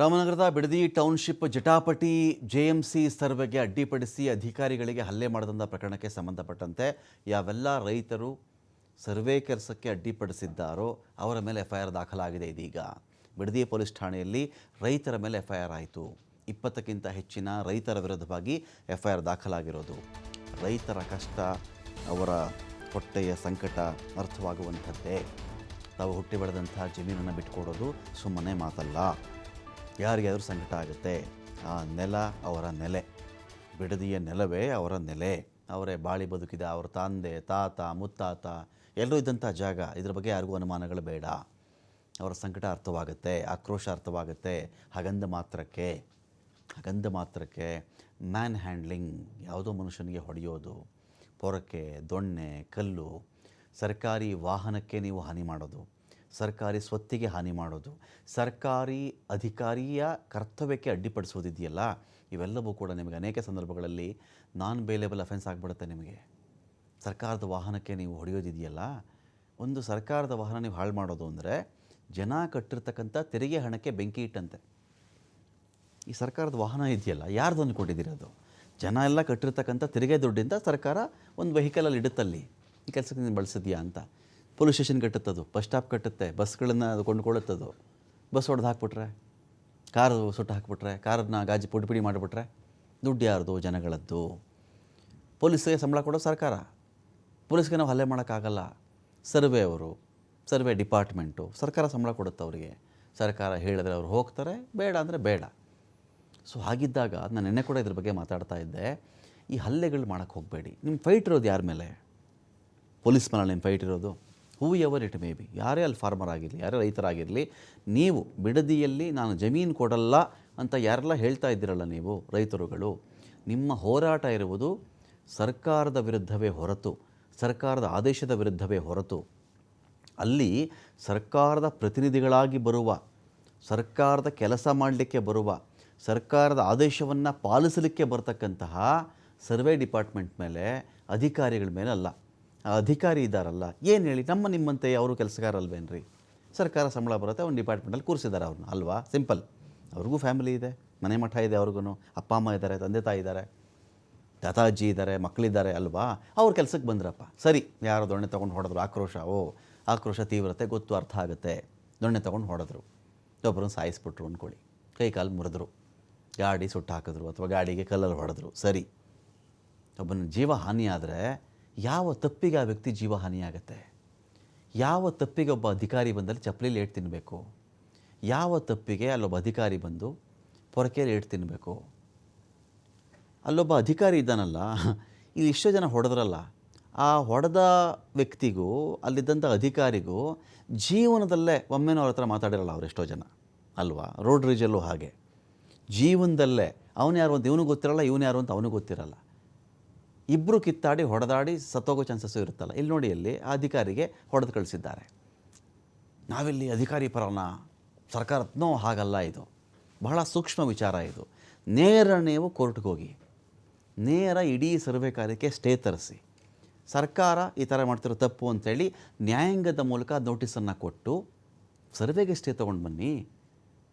ರಾಮನಗರದ Bidadi township ಜಟಾಪಟಿ JMC ಸರ್ವೆಗೆ ಅಡ್ಡಿಪಡಿಸಿ ಅಧಿಕಾರಿಗಳಿಗೆ ಹಲ್ಲೆ ಮಾಡಿದಂಥ ಪ್ರಕರಣಕ್ಕೆ ಸಂಬಂಧಪಟ್ಟಂತೆ ಯಾವೆಲ್ಲ ರೈತರು ಸರ್ವೆ ಕೆಲಸಕ್ಕೆ ಅಡ್ಡಿಪಡಿಸಿದ್ದಾರೋ ಅವರ ಮೇಲೆ ಎಫ್ಐಆರ್ ದಾಖಲಾಗಿದೆ. ಇದೀಗ ಬಿಡದಿ ಪೊಲೀಸ್ ಠಾಣೆಯಲ್ಲಿ ರೈತರ ಮೇಲೆ ಎಫ್ಐಆರ್ ಆಯಿತು. 20ಕ್ಕಿಂತ ಹೆಚ್ಚಿನ ರೈತರ ವಿರುದ್ಧವಾಗಿ ಎಫ್ಐಆರ್ ದಾಖಲಾಗಿರೋದು. ರೈತರ ಕಷ್ಟ, ಅವರ ಹೊಟ್ಟೆಯ ಸಂಕಟ ಅರ್ಥವಾಗುವಂಥದ್ದೇ. ತಾವು ಹುಟ್ಟಿ ಬೆಳೆದಂಥ ಜಮೀನನ್ನು ಬಿಟ್ಕೊಡೋದು ಸುಮ್ಮನೆ ಮಾತಲ್ಲ. ಯಾರಿಗಾದರೂ ಸಂಕಟ ಆಗುತ್ತೆ. ಆ ನೆಲ ಅವರ ನೆಲೆ, ಬಿಡದಿಯ ನೆಲವೇ ಅವರ ನೆಲೆ. ಅವರೇ ಬಾಳಿ ಬದುಕಿದ ಅವರ ತಂದೆ, ತಾತ, ಮುತ್ತಾತ ಎಲ್ಲರೂ ಇದ್ದಂಥ ಜಾಗ. ಇದ್ರ ಬಗ್ಗೆ ಯಾರಿಗೂ ಅನುಮಾನಗಳು ಬೇಡ. ಅವರ ಸಂಕಟ ಅರ್ಥವಾಗುತ್ತೆ, ಆಕ್ರೋಶ ಅರ್ಥವಾಗುತ್ತೆ. ಹಾಗಂದ ಮಾತ್ರಕ್ಕೆ ಮ್ಯಾನ್ ಹ್ಯಾಂಡ್ಲಿಂಗ್, ಯಾವುದೋ ಮನುಷ್ಯನಿಗೆ ಹೊಡೆಯೋದು, ಪೊರಕೆ, ದೊಣ್ಣೆ, ಕಲ್ಲು, ಸರ್ಕಾರಿ ವಾಹನಕ್ಕೆ ನೀವು ಹಾನಿ ಮಾಡೋದು, ಸರ್ಕಾರಿ ಸ್ವತ್ತಿಗೆ ಹಾನಿ ಮಾಡೋದು, ಸರ್ಕಾರಿ ಅಧಿಕಾರಿಯ ಕರ್ತವ್ಯಕ್ಕೆ ಅಡ್ಡಿಪಡಿಸೋದಿದೆಯಲ್ಲ, ಇವೆಲ್ಲವೂ ಕೂಡ ನಿಮಗೆ ಅನೇಕ ಸಂದರ್ಭಗಳಲ್ಲಿ ನಾನ್ ಬೇಲೇಬಲ್ ಅಫೆನ್ಸ್ ಆಗಿಬಿಡುತ್ತೆ. ನಿಮಗೆ ಸರ್ಕಾರದ ವಾಹನಕ್ಕೆ ನೀವು ಹೊಡೆಯೋದಿದೆಯಲ್ಲ, ಒಂದು ಸರ್ಕಾರದ ವಾಹನ ನೀವು ಹಾಳು ಮಾಡೋದು ಅಂದರೆ ಜನ ಕಟ್ಟಿರ್ತಕ್ಕಂಥ ತೆರಿಗೆ ಹಣಕ್ಕೆ ಬೆಂಕಿ ಇಟ್ಟಂತೆ. ಈ ಸರ್ಕಾರದ ವಾಹನ ಇದೆಯಲ್ಲ, ಯಾರ್ದು ಅಂದ್ಕೊಂಡಿದ್ದೀರಿ? ಅದು ಜನ ಎಲ್ಲ ಕಟ್ಟಿರ್ತಕ್ಕಂಥ ತೆರಿಗೆ ದುಡ್ಡಿಂದ ಸರ್ಕಾರ ಒಂದು ವೆಹಿಕಲಲ್ಲಿ ಇಡುತ್ತಲ್ಲಿ, ಈ ಕೆಲಸಕ್ಕೆ ನೀನು ಬಳಸಿದ್ಯಾ ಅಂತ. ಪೊಲೀಸ್ ಸ್ಟೇಷನ್ ಕಟ್ಟುತ್ತದು, ಬಸ್ ಸ್ಟಾಪ್ ಕಟ್ಟುತ್ತೆ, ಬಸ್ಗಳನ್ನು ಅದು ಕೊಂಡುಕೊಳ್ಳುತ್ತದು. ಬಸ್ ಹೊಡೆದು ಹಾಕ್ಬಿಟ್ರೆ, ಕಾರು ಸುಟ್ಟು ಹಾಕ್ಬಿಟ್ರೆ, ಕಾರನ್ನ ಗಾಜಿ ಪುಡಿ ಮಾಡಿಬಿಟ್ರೆ ದುಡ್ಡು ಯಾರ್ದು? ಜನಗಳದ್ದು. ಪೊಲೀಸ್ಗೆ ಸಂಬಳ ಕೊಡೋ ಸರ್ಕಾರ. ಪೊಲೀಸ್ಗೆ ನಾವು ಹಲ್ಲೆ ಮಾಡೋಕ್ಕಾಗಲ್ಲ. ಸರ್ವೆ ಡಿಪಾರ್ಟ್ಮೆಂಟು, ಸರ್ಕಾರ ಸಂಬಳ ಕೊಡುತ್ತೆ ಅವರಿಗೆ. ಸರ್ಕಾರ ಹೇಳಿದ್ರೆ ಅವ್ರು ಹೋಗ್ತಾರೆ, ಬೇಡ ಅಂದರೆ ಬೇಡ. ಸೊ ಹಾಗಿದ್ದಾಗ ನಾನು ನೆನ್ನೆ ಕೂಡ ಇದ್ರ ಬಗ್ಗೆ ಮಾತಾಡ್ತಾ ಇದ್ದೆ. ಈ ಹಲ್ಲೆಗಳು ಮಾಡೋಕ್ಕೆ ಹೋಗಬೇಡಿ. ನಿಮ್ಮ ಫೈಟ್ ಇರೋದು ಯಾರ ಮೇಲೆ? ಪೊಲೀಸ್ ಮೇಲೆ ನಿಮ್ಮ ಫೈಟ್ ಇರೋದು. ಹೂ ಎವರ್ ಇಟ್ ಮೇ ಬಿ, ಯಾರೇ ಅಲ್ಲಿ ಫಾರ್ಮರ್ ಆಗಿರಲಿ, ಯಾರೇ ರೈತರಾಗಿರಲಿ, ನೀವು ಬಿಡದಿಯಲ್ಲಿ ನಾನು ಜಮೀನು ಕೊಡಲ್ಲ ಅಂತ ಯಾರೆಲ್ಲ ಹೇಳ್ತಾ ಇದ್ದೀರಲ್ಲ ನೀವು ರೈತರುಗಳು, ನಿಮ್ಮ ಹೋರಾಟ ಇರುವುದು ಸರ್ಕಾರದ ವಿರುದ್ಧವೇ ಹೊರತು, ಸರ್ಕಾರದ ಆದೇಶದ ವಿರುದ್ಧವೇ ಹೊರತು, ಅಲ್ಲಿ ಸರ್ಕಾರದ ಪ್ರತಿನಿಧಿಗಳಾಗಿ ಬರುವ, ಸರ್ಕಾರದ ಕೆಲಸ ಮಾಡಲಿಕ್ಕೆ ಬರುವ, ಸರ್ಕಾರದ ಆದೇಶವನ್ನು ಪಾಲಿಸಲಿಕ್ಕೆ ಬರ್ತಕ್ಕಂತಹ ಸರ್ವೆ ಡಿಪಾರ್ಟ್ಮೆಂಟ್ ಮೇಲೆ, ಅಧಿಕಾರಿಗಳ ಮೇಲೆ ಅಲ್ಲ. ಆ ಅಧಿಕಾರಿ ಇದ್ದಾರಲ್ಲ, ಏನು ಹೇಳಿ, ನಿಮ್ಮಂತೆ ಅವರು ಕೆಲಸಗಾರ ಅಲ್ವೇನ್ರಿ? ಸರ್ಕಾರ ಸಂಬಳ ಬರುತ್ತೆ, ಒಂದು ಡಿಪಾರ್ಟ್ಮೆಂಟಲ್ಲಿ ಕೂರಿಸಿದ್ದಾರೆ ಅವ್ರನ್ನ, ಅಲ್ವಾ? ಸಿಂಪಲ್. ಅವ್ರಿಗೂ ಫ್ಯಾಮಿಲಿ ಇದೆ, ಮನೆ ಮಠ ಇದೆ, ಅವ್ರಿಗೂ ಅಪ್ಪ ಅಮ್ಮ ಇದ್ದಾರೆ, ತಂದೆ ತಾಯಿ ಇದ್ದಾರೆ, ತಾತಾಜಿ ಇದ್ದಾರೆ, ಮಕ್ಕಳಿದ್ದಾರೆ, ಅಲ್ವಾ? ಅವ್ರ ಕೆಲಸಕ್ಕೆ ಬಂದ್ರಪ್ಪ, ಸರಿ. ಯಾರೋ ದೊಣ್ಣೆ ತೊಗೊಂಡು ಹೊಡೆದ್ರು, ಆಕ್ರೋಶ ತೀವ್ರತೆ ಗೊತ್ತು, ಅರ್ಥ ಆಗುತ್ತೆ. ದೊಣ್ಣೆ ತೊಗೊಂಡು ಹೊಡೆದ್ರು, ಒಬ್ಬರನ್ನು ಸಾಯಿಸ್ಬಿಟ್ರು ಅಂದ್ಕೊಳ್ಳಿ, ಕೈ ಕಾಲು ಮುರಿದ್ರು, ಗಾಡಿ ಸುಟ್ಟು ಹಾಕಿದ್ರು, ಅಥವಾ ಗಾಡಿಗೆ ಕಲ್ಲಲ್ಲಿ ಹೊಡೆದ್ರು, ಸರಿ. ಒಬ್ಬನ ಜೀವ ಹಾನಿಯಾದರೆ ಯಾವ ತಪ್ಪಿಗೆ ಆ ವ್ಯಕ್ತಿ ಜೀವ ಹಾನಿಯಾಗತ್ತೆ? ಯಾವ ತಪ್ಪಿಗೆ ಒಬ್ಬ ಅಧಿಕಾರಿ ಬಂದಲ್ಲಿ ಚಪ್ಪಲಿಲಿ ಏಟು ತಿನ್ನಬೇಕು? ಯಾವ ತಪ್ಪಿಗೆ ಅಲ್ಲೊಬ್ಬ ಅಧಿಕಾರಿ ಬಂದು ಪೊರಕೆಯಲ್ಲಿ ಏಟು ತಿನ್ನಬೇಕು? ಅಲ್ಲೊಬ್ಬ ಅಧಿಕಾರಿ ಇದ್ದಾನಲ್ಲ, ಇಲ್ಲಿ ಇಷ್ಟೋ ಜನ ಹೊಡೆದ್ರಲ್ಲ, ಆ ಹೊಡೆದ ವ್ಯಕ್ತಿಗೂ ಅಲ್ಲಿದ್ದಂಥ ಅಧಿಕಾರಿಗೂ ಜೀವನದಲ್ಲೇ ಒಮ್ಮೆನೂ ಅವ್ರ ಹತ್ರ ಮಾತಾಡಿರಲ್ಲ ಅವ್ರು ಎಷ್ಟೋ ಜನ, ಅಲ್ವಾ? ರೋಡ್ ರೀಜಲ್ಲೂ ಹಾಗೆ. ಜೀವನದಲ್ಲೇ ಅವನು ಯಾರು ಅಂತ ಇವನು ಗೊತ್ತಿರಲ್ಲ, ಇವನು ಯಾರು ಅಂತ ಅವನು ಗೊತ್ತಿರಲ್ಲ. ಇಬ್ಬರು ಕಿತ್ತಾಡಿ ಹೊಡೆದಾಡಿ ಸತ್ತೋಗೋ ಚಾನ್ಸಸ್ಸು ಇರುತ್ತಲ್ಲ. ಇಲ್ಲಿ ನೋಡಿ, ಅಲ್ಲಿ ಆ ಅಧಿಕಾರಿಗೆ ಹೊಡೆದು ಕಳಿಸಿದ್ದಾರೆ. ನಾವಿಲ್ಲಿ ಅಧಿಕಾರಿ ಪರನ ಸರ್ಕಾರನೋ, ಹಾಗಲ್ಲ. ಇದು ಬಹಳ ಸೂಕ್ಷ್ಮ ವಿಚಾರ. ಇದು ನೇರ ನೀವು ಕೋರ್ಟ್ಗೆ ಹೋಗಿ, ನೇರ ಇಡೀ ಸರ್ವೆ ಕಾರ್ಯಕ್ಕೆ ಸ್ಟೇ ತರಿಸಿ, ಸರ್ಕಾರ ಈ ಥರ ಮಾಡ್ತಿರೋ ತಪ್ಪು ಅಂಥೇಳಿ ನ್ಯಾಯಾಂಗದ ಮೂಲಕ ನೋಟಿಸನ್ನು ಕೊಟ್ಟು ಸರ್ವೆಗೆ ಸ್ಟೇ ತೊಗೊಂಡು ಬನ್ನಿ.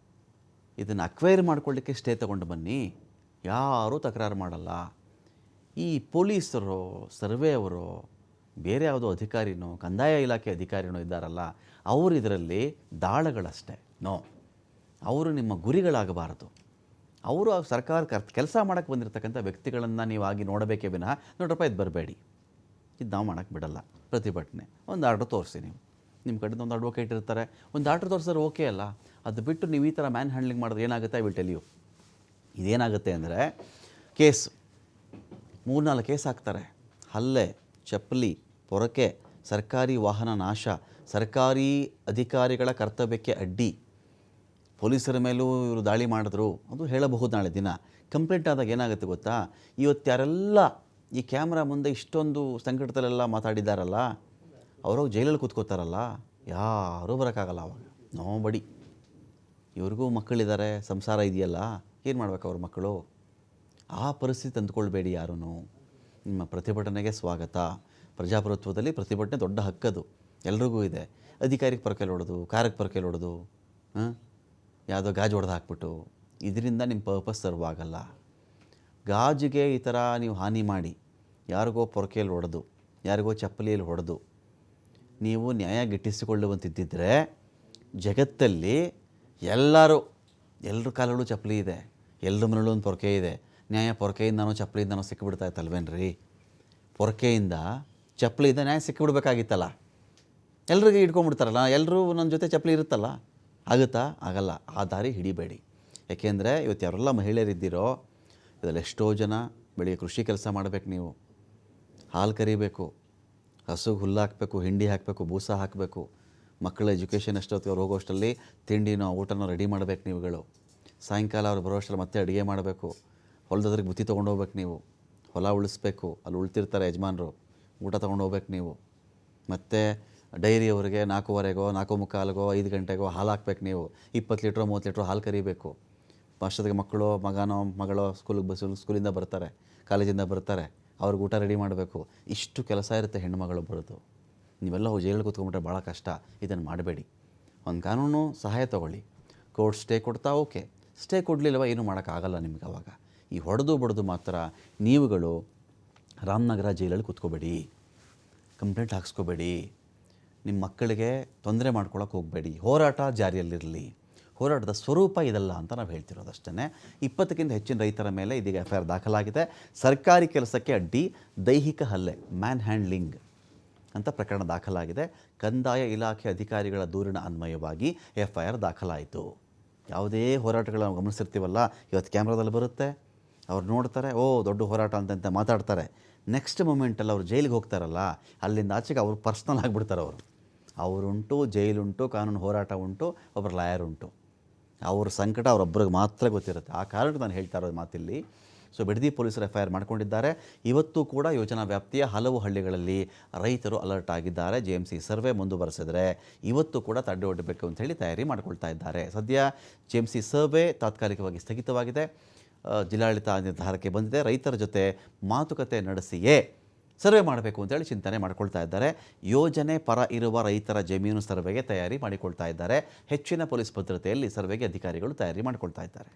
ಇದನ್ನು ಅಕ್ವೈರ್ ಮಾಡ್ಕೊಳ್ಳಿಕ್ಕೆ ಸ್ಟೇ ತೊಗೊಂಡು ಬನ್ನಿ. ಯಾರೂ ತಕರಾರು ಮಾಡಲ್ಲ. ಈ ಪೊಲೀಸರು, ಸರ್ವೆ ಅವರು, ಬೇರೆ ಯಾವುದೋ ಅಧಿಕಾರಿನೋ, ಕಂದಾಯ ಇಲಾಖೆ ಅಧಿಕಾರಿನೋ ಇದ್ದಾರಲ್ಲ, ಅವರು ಇದರಲ್ಲಿ ದಾಳಗಳಷ್ಟೇ. ಅವರು ನಿಮ್ಮ ಗುರಿಗಳಾಗಬಾರದು. ಅವರು ಸರ್ಕಾರ ಕೆಲಸ ಮಾಡೋಕ್ಕೆ ಬಂದಿರತಕ್ಕಂಥ ವ್ಯಕ್ತಿಗಳನ್ನು ನೀವಾಗಿ ನೋಡಬೇಕೇ ವಿನಃ, ನೋಡ್ರಪ್ಪ ಇದು ಬರಬೇಡಿ, ಇದು ನಾವು ಮಾಡೋಕ್ಕೆ ಬಿಡಲ್ಲ, ಪ್ರತಿಭಟನೆ, ಒಂದು ಆರ್ಡ್ರ್ ತೋರಿಸಿ. ನೀವು ನಿಮ್ಮ ಕಡೆಯಿಂದ ಒಂದು ಅಡ್ವೊಕೇಟ್ ಇರ್ತಾರೆ, ಒಂದು ಆರ್ಡ್ರ್ ತೋರಿಸಿದ್ರೆ ಓಕೆ ಅಲ್ಲ. ಅದು ಬಿಟ್ಟು ನೀವು ಈ ಥರ ಮ್ಯಾನ್ ಹ್ಯಾಂಡ್ಲಿಂಗ್ ಮಾಡಿದ್ರೆ ಏನಾಗುತ್ತೆ? I will tell you. ಇದೇನಾಗುತ್ತೆ ಅಂದರೆ, ಕೇಸು 3-4 ಕೇಸ್ ಹಾಕ್ತಾರೆ. ಹಲ್ಲೆ, ಚಪ್ಪಲಿ, ಪೊರಕೆ, ಸರ್ಕಾರಿ ವಾಹನ ನಾಶ, ಸರ್ಕಾರಿ ಅಧಿಕಾರಿಗಳ ಕರ್ತವ್ಯಕ್ಕೆ ಅಡ್ಡಿ, ಪೊಲೀಸರ ಮೇಲೂ ಇವರು ದಾಳಿ ಮಾಡಿದ್ರು, ಅದು ಹೇಳಬಹುದು ನಾಳೆ ದಿನ. ಕಂಪ್ಲೇಂಟ್ ಆದಾಗ ಏನಾಗುತ್ತೆ ಗೊತ್ತಾ? ಇವತ್ತು ಯಾರೆಲ್ಲ ಈ ಕ್ಯಾಮ್ರಾ ಮುಂದೆ ಇಷ್ಟೊಂದು ಸಂಕಟದಲ್ಲೆಲ್ಲ ಮಾತಾಡಿದ್ದಾರಲ್ಲ, ಅವರು ಜೈಲಲ್ಲಿ ಕೂತ್ಕೋತಾರಲ್ಲ, ಯಾರೂ ಬರೋಕ್ಕಾಗಲ್ಲ ಅವಾಗ. ನೋಬಡಿ. ಇವ್ರಿಗೂ ಮಕ್ಕಳಿದ್ದಾರೆ, ಸಂಸಾರ ಇದೆಯಲ್ಲ, ಏನು ಮಾಡ್ಬೇಕು ಅವ್ರ ಮಕ್ಕಳು? ಆ ಪರಿಸ್ಥಿತಿ ತಂದುಕೊಳ್ಬೇಡಿ ಯಾರೂ. ನಿಮ್ಮ ಪ್ರತಿಭಟನೆಗೆ ಸ್ವಾಗತ. ಪ್ರಜಾಪ್ರಭುತ್ವದಲ್ಲಿ ಪ್ರತಿಭಟನೆ ದೊಡ್ಡ ಹಕ್ಕದು, ಎಲ್ರಿಗೂ ಇದೆ. ಅಧಿಕಾರಿಗೆ ಪೊರಕೆಯಲ್ಲಿ ಹೊಡೋದು, ಕಾರಕ್ಕೆ ಪೊರಕೆಯಲ್ಲಿ ಹೊಡೋದು, ಯಾವುದೋ ಗಾಜು ಹೊಡೆದು ಹಾಕ್ಬಿಟ್ಟು, ಇದರಿಂದ ನಿಮ್ಮ ಪರ್ಪಸ್ ಸರ್ವ್ ಆಗಲ್ಲ. ಗಾಜಿಗೆ ಈ ಥರ ನೀವು ಹಾನಿ ಮಾಡಿ, ಯಾರಿಗೋ ಪೊರಕೆಯಲ್ಲಿ ಹೊಡೆದು, ಯಾರಿಗೋ ಚಪ್ಪಲಿಯಲ್ಲಿ ಹೊಡೆದು ನೀವು ನ್ಯಾಯ ಗಿಟ್ಟಿಸಿಕೊಳ್ಳುವಂತಿದ್ದಿದ್ದರೆ, ಜಗತ್ತಲ್ಲಿ ಎಲ್ಲರ ಕಾಲಲ್ಲೂ ಚಪ್ಪಲಿ ಇದೆ, ಎಲ್ಲರ ಮನೇಲೂ ಒಂದು ಪೊರಕೆ ಇದೆ. ನ್ಯಾಯ ಪೊರಕೆಯಿಂದನೋ ಚಪ್ಪಲಿಯಿಂದನೋ ಸಿಕ್ಕಿಬಿಡ್ತಾ ಇತ್ತಲ್ವೇನ್ರಿ? ಪೊರಕೆಯಿಂದ ಚಪ್ಪಲಿಯಿಂದ ನ್ಯಾಯ ಸಿಕ್ಕಿಬಿಡ್ಬೇಕಾಗಿತ್ತಲ್ಲ. ಎಲ್ರಿಗೆ ಇಟ್ಕೊಂಡ್ಬಿಡ್ತಾರಲ್ಲ, ಎಲ್ಲರೂ ನನ್ನ ಜೊತೆ ಚಪ್ಪಲಿ ಇರುತ್ತಲ್ಲ, ಆಗುತ್ತಾ? ಆಗಲ್ಲ. ಆ ದಾರಿ ಹಿಡಿಬೇಡಿ. ಯಾಕೆಂದರೆ ಇವತ್ತು ಯಾರೆಲ್ಲ ಮಹಿಳೆಯರಿದ್ದೀರೋ ಇದರಲ್ಲಿ ಎಷ್ಟೋ ಜನ ಬೆಳಿಗ್ಗೆ ಕೃಷಿ ಕೆಲಸ ಮಾಡಬೇಕು. ನೀವು ಹಾಲು ಕರಿಬೇಕು, ಹಸುಗೆ ಹುಲ್ಲು ಹಾಕಬೇಕು, ಹಿಂಡಿ ಹಾಕಬೇಕು, ಬೂಸ ಹಾಕಬೇಕು, ಮಕ್ಕಳ ಎಜುಕೇಷನ್ ಎಷ್ಟೊತ್ತಿಗೆ ಅವ್ರು ಹೋಗೋಷ್ಟರಲ್ಲಿ ತಿಂಡಿನೋ ಊಟನೋ ರೆಡಿ ಮಾಡಬೇಕು ನೀವುಗಳು. ಸಾಯಂಕಾಲ ಅವ್ರು ಬರೋಷ್ಟರಲ್ಲಿ ಮತ್ತೆ ಅಡುಗೆ ಮಾಡಬೇಕು. ಹೊಲದದ್ರಿಗೆ ಬುತ್ತಿ ತೊಗೊಂಡೋಗ್ಬೇಕು ನೀವು, ಹೊಲ ಉಳಿಸ್ಬೇಕು, ಅಲ್ಲಿ ಉಳ್ತಿರ್ತಾರೆ ಯಜಮಾನರು, ಊಟ ತೊಗೊಂಡೋಗ್ಬೇಕು ನೀವು. ಮತ್ತು ಡೈರಿಯವರಿಗೆ 4:15ಗೋ 4:45ಗೋ 5 ಗಂಟೆಗೋ ಹಾಲು ಹಾಕ್ಬೇಕು ನೀವು. 20 ಲೀಟ್ರೋ 30 ಲೀಟ್ರೋ ಹಾಲು ಕರಿಬೇಕು. ಅಷ್ಟೊತ್ತಿಗೆ ಮಕ್ಕಳು ಮಗಳೋ ಸ್ಕೂಲಿಂದ ಬರ್ತಾರೆ, ಕಾಲೇಜಿಂದ ಬರ್ತಾರೆ, ಅವ್ರಿಗೆ ಊಟ ರೆಡಿ ಮಾಡಬೇಕು. ಇಷ್ಟು ಕೆಲಸ ಇರುತ್ತೆ ಹೆಣ್ಣುಮಗಳೊಬ್ಬರದ್ದು. ನೀವೆಲ್ಲ ಜೈಲಿಗೆ ಕೂತ್ಕೊಂಡ್ಬಿಟ್ರೆ ಭಾಳ ಕಷ್ಟ. ಇದನ್ನು ಮಾಡಬೇಡಿ. ಒಂದು ಕಾನೂನು ಸಹಾಯ ತೊಗೊಳ್ಳಿ. ಕೋರ್ಟ್ ಸ್ಟೇ ಕೊಡ್ತಾ ಓಕೆ, ಸ್ಟೇ ಕೊಡಲಿಲ್ಲವ ಏನೂ ಮಾಡೋಕ್ಕಾಗಲ್ಲ ನಿಮ್ಗೆ. ಆವಾಗ ಈ ಹೊಡೆದು ಮಾತ್ರ ನೀವುಗಳು ರಾಮನಗರ ಜೈಲಲ್ಲಿ ಕೂತ್ಕೋಬೇಡಿ, ಕಂಪ್ಲೇಂಟ್ ಹಾಕ್ಸ್ಕೋಬೇಡಿ, ನಿಮ್ಮ ಮಕ್ಕಳಿಗೆ ತೊಂದರೆ ಮಾಡ್ಕೊಳಕ್ಕೆ ಹೋಗಬೇಡಿ. ಹೋರಾಟ ಜಾರಿಯಲ್ಲಿರಲಿ. ಹೋರಾಟದ ಸ್ವರೂಪ ಇದಲ್ಲ ಅಂತ ನಾವು ಹೇಳ್ತಿರೋದು ಅಷ್ಟೇ. 20ಕ್ಕಿಂತ ಹೆಚ್ಚಿನ ರೈತರ ಮೇಲೆ ಇದೀಗ FIR ದಾಖಲಾಗಿದೆ. ಸರ್ಕಾರಿ ಕೆಲಸಕ್ಕೆ ಅಡ್ಡಿ, ದೈಹಿಕ ಹಲ್ಲೆ, ಮ್ಯಾನ್ ಹ್ಯಾಂಡ್ಲಿಂಗ್ ಅಂತ ಪ್ರಕರಣ ದಾಖಲಾಗಿದೆ. ಕಂದಾಯ ಇಲಾಖೆ ಅಧಿಕಾರಿಗಳ ದೂರಿನ ಅನ್ವಯವಾಗಿ FIR ದಾಖಲಾಯಿತು. ಯಾವುದೇ ಹೋರಾಟಗಳನ್ನು ಗಮನಿಸಿರ್ತೀವಲ್ಲ, ಇವತ್ತು ಕ್ಯಾಮ್ರಾದಲ್ಲಿ ಬರುತ್ತೆ, ಅವ್ರು ನೋಡ್ತಾರೆ, ಓ ದೊಡ್ಡ ಹೋರಾಟ ಅಂತ ಮಾತಾಡ್ತಾರೆ. ನೆಕ್ಸ್ಟ್ ಮೂಮೆಂಟಲ್ಲಿ ಅವ್ರು ಜೈಲಿಗೆ ಹೋಗ್ತಾರಲ್ಲ, ಅಲ್ಲಿಂದ ಆಚೆಗೆ ಅವರು ಪರ್ಸ್ನಲ್ ಆಗಿಬಿಡ್ತಾರೆ. ಅವರುಂಟು, ಜೈಲುಂಟು, ಕಾನೂನು ಹೋರಾಟ ಉಂಟು, ಒಬ್ಬರು ಲಾಯರ್ ಉಂಟು. ಅವ್ರ ಸಂಕಟ ಅವರೊಬ್ಬರಿಗೆ ಮಾತ್ರ ಗೊತ್ತಿರುತ್ತೆ. ಆ ಕಾರಣಕ್ಕೆ ನಾನು ಹೇಳ್ತಾ ಇರೋದು ಮಾತಿಲ್ಲಿ. ಸೊ ಬಿಡದಿ ಪೊಲೀಸರು FIR ಮಾಡ್ಕೊಂಡಿದ್ದಾರೆ. ಇವತ್ತು ಕೂಡ ಯೋಜನಾ ವ್ಯಾಪ್ತಿಯ ಹಲವು ಹಳ್ಳಿಗಳಲ್ಲಿ ರೈತರು ಅಲರ್ಟ್ ಆಗಿದ್ದಾರೆ. JMC ಸರ್ವೆ ಮುಂದುವರೆಸಿದರೆ ಇವತ್ತು ಕೂಡ ತಡೆ ಒಡ್ಡಬೇಕು ಅಂಥೇಳಿ ತಯಾರಿ ಮಾಡ್ಕೊಳ್ತಾ ಇದ್ದಾರೆ. ಸದ್ಯ JMC ಸರ್ವೆ ತಾತ್ಕಾಲಿಕವಾಗಿ ಸ್ಥಗಿತವಾಗಿದೆ. ಜಿಲ್ಲಾಡಳಿತ ನಿರ್ಧಾರಕ್ಕೆ ಬಂದಿದೆ. ರೈತರ ಜೊತೆ ಮಾತುಕತೆ ನಡೆಸಿಯೇ ಸರ್ವೆ ಮಾಡಬೇಕು ಅಂತೇಳಿ ಚಿಂತನೆ ಮಾಡ್ಕೊಳ್ತಾ ಇದ್ದಾರೆ. ಯೋಜನೆ ಪರ ಇರುವ ರೈತರ ಜಮೀನು ಸರ್ವೆಗೆ ತಯಾರಿ ಮಾಡಿಕೊಳ್ತಾ ಇದ್ದಾರೆ. ಹೆಚ್ಚಿನ ಪೊಲೀಸ್ ಭದ್ರತೆಯಲ್ಲಿ ಸರ್ವೆಗೆ ಅಧಿಕಾರಿಗಳು ತಯಾರಿ ಮಾಡಿಕೊಳ್ತಾ ಇದ್ದಾರೆ.